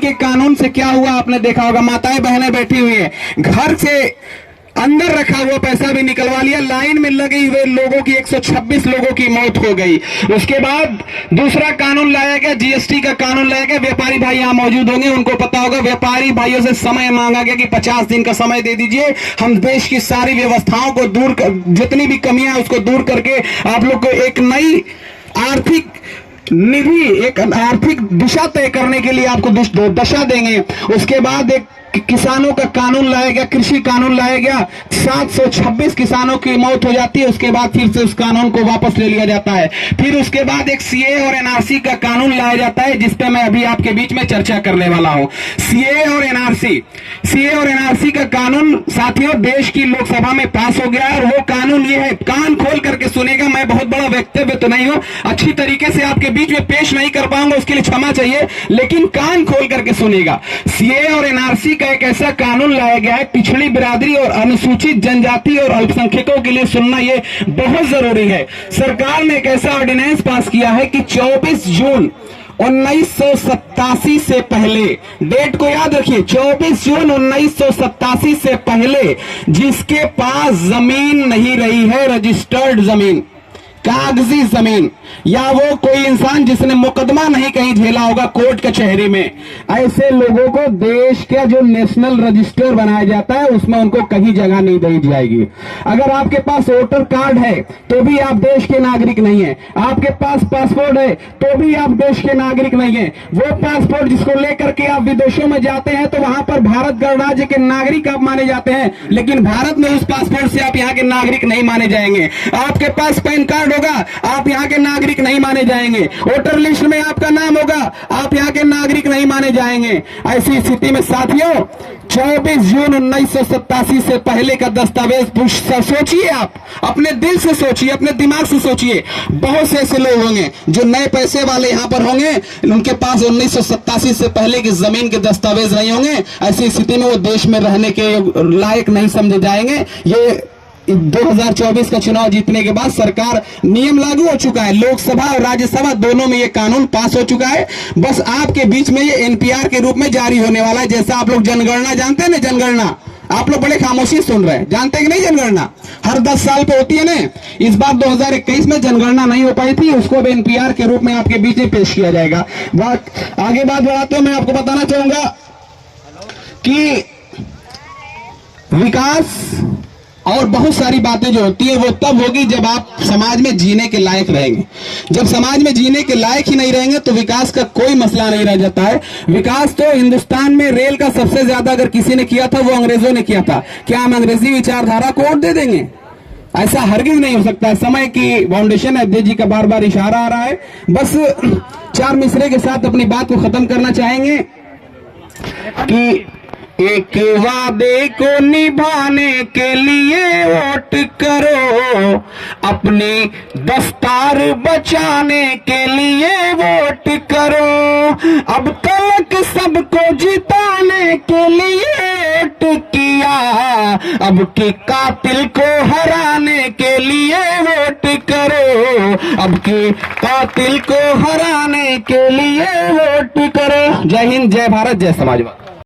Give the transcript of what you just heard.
के कानून से क्या हुआ आपने देखा होगा, माताएं बहनें बैठी हुई है, घर से अंदर रखा हुआ पैसा भी निकलवा लिया, लाइन में लगे हुए लोगों की 126 लोगों की मौत हो गई। उसके बाद दूसरा कानून लाया गया, जीएसटी का कानून लाया गया। व्यापारी भाई यहां मौजूद होंगे, उनको पता होगा, व्यापारी भाइयों से समय मांगा गया कि 50 दिन का समय दे दीजिए, हम देश की सारी व्यवस्थाओं को दूर कर, जितनी भी कमियां हैं उसको दूर करके आप लोग को एक नई आर्थिक निधि, एक आर्थिक दिशा तय करने के लिए आपको दशा देंगे। उसके बाद एक किसानों का कानून लाया गया, कृषि कानून लाया गया, 726 किसानों की मौत हो जाती है। उसके बाद फिर से उस कानून को वापस ले लिया जाता है। फिर उसके बाद एक सीए और एनआरसी का कानून लाया जाता है, जिसपे मैं अभी आपके बीच में चर्चा करने वाला हूं। सीए और एनआरसी का कानून साथियों देश की लोकसभा में पास हो गया है, और वो कानून ये है, कान खोल करके सुनेगा, मैं बहुत बड़ा वक्तव्य तो नहीं हूं, अच्छी तरीके से आपके बीच में पेश नहीं कर पाऊंगा, उसके लिए क्षमा चाहिए, लेकिन कान खोल करके सुनेगा। सीए और एनआरसी का एक ऐसा कानून लाया गया है, पिछड़ी बिरादरी और अनुसूचित जनजाति और अल्पसंख्यकों के लिए सुनना ये बहुत जरूरी है। सरकार ने एक ऐसा ऑर्डिनेंस पास किया है कि 24 जून 1987 से पहले, डेट को याद रखिए, 24 जून 1987 से पहले जिसके पास जमीन नहीं रही है, रजिस्टर्ड जमीन, कागजी जमीन, या वो कोई इंसान जिसने मुकदमा नहीं कहीं झेला होगा कोर्ट कचहरी में, ऐसे लोगों को देश का जो नेशनल रजिस्टर बनाया जाता है उसमें उनको कहीं जगह नहीं दी जाएगी। अगर आपके पास वोटर कार्ड है तो भी आप देश के नागरिक नहीं है, आपके पास पासपोर्ट है तो भी आप देश के नागरिक नहीं है। वो पासपोर्ट जिसको लेकर के आप विदेशों में जाते हैं तो वहां पर भारत गणराज्य के नागरिक आप माने जाते हैं, लेकिन भारत में उस पासपोर्ट से आप यहाँ के नागरिक नहीं माने जाएंगे। आपके पास पैन कार्ड होगा, आप यहाँ के नागरिक नहीं माने जाएंगे। वोटर लिस्ट में आपका नाम होगा, आप यहाँ के नागरिक नहीं माने जाएंगे। ऐसी स्थिति में साथियों 24 जून 1987 से पहले का दस्तावेज सोचिए, आप अपने दिल से सोचिए, अपने दिमाग से सोचिए। बहुत से ऐसे लोग होंगे जो नए पैसे वाले यहाँ पर होंगे, उनके पास 1987 से पहले की जमीन के दस्तावेज नहीं होंगे। ऐसी स्थिति में वो देश में रहने के लायक नहीं समझे जाएंगे। ये 2024 का चुनाव जीतने के बाद सरकार नियम लागू हो चुका है, लोकसभा और राज्यसभा दोनों में ये कानून पास हो चुका है। बस आपके बीच में ये एनपीआर के रूप में जारी होने वाला है। जैसा आप लोग जनगणना जानते हैं ना, जनगणना आप लोग बड़े खामोशी सुन रहे हैं, जानते हैं कि नहीं? जनगणना हर 10 साल पे होती है ना, इस बार 2021 में जनगणना नहीं हो पाई थी, उसको भी एनपीआर के रूप में आपके बीच में पेश किया जाएगा। आगे बात बढ़ाते हुए मैं आपको बताना चाहूंगा कि विकास और बहुत सारी बातें जो होती है वो तब होगी जब आप समाज में जीने के लायक रहेंगे। जब समाज में जीने के लायक ही नहीं रहेंगे तो विकास का कोई मसला नहीं रह जाता है। विकास तो हिंदुस्तान में रेल का सबसे ज्यादा अगर किसी ने किया था वो अंग्रेजों ने किया था। क्या हम अंग्रेजी विचारधारा को वोट दे देंगे? ऐसा हरगिज नहीं हो सकता। समय की फाउंडेशन है, अध्यक्ष जी का बार बार इशारा आ रहा है। बस 4 मिसरे के साथ अपनी बात को खत्म करना चाहेंगे कि एक वादे को निभाने के लिए वोट करो, अपनी दस्तार बचाने के लिए वोट करो, अब तक सबको जिताने के लिए वोट किया, अब के कातिल को हराने के लिए वोट करो, अब के कातिल को हराने के लिए वोट करो। जय हिंद, जय भारत, जय समाजवाद।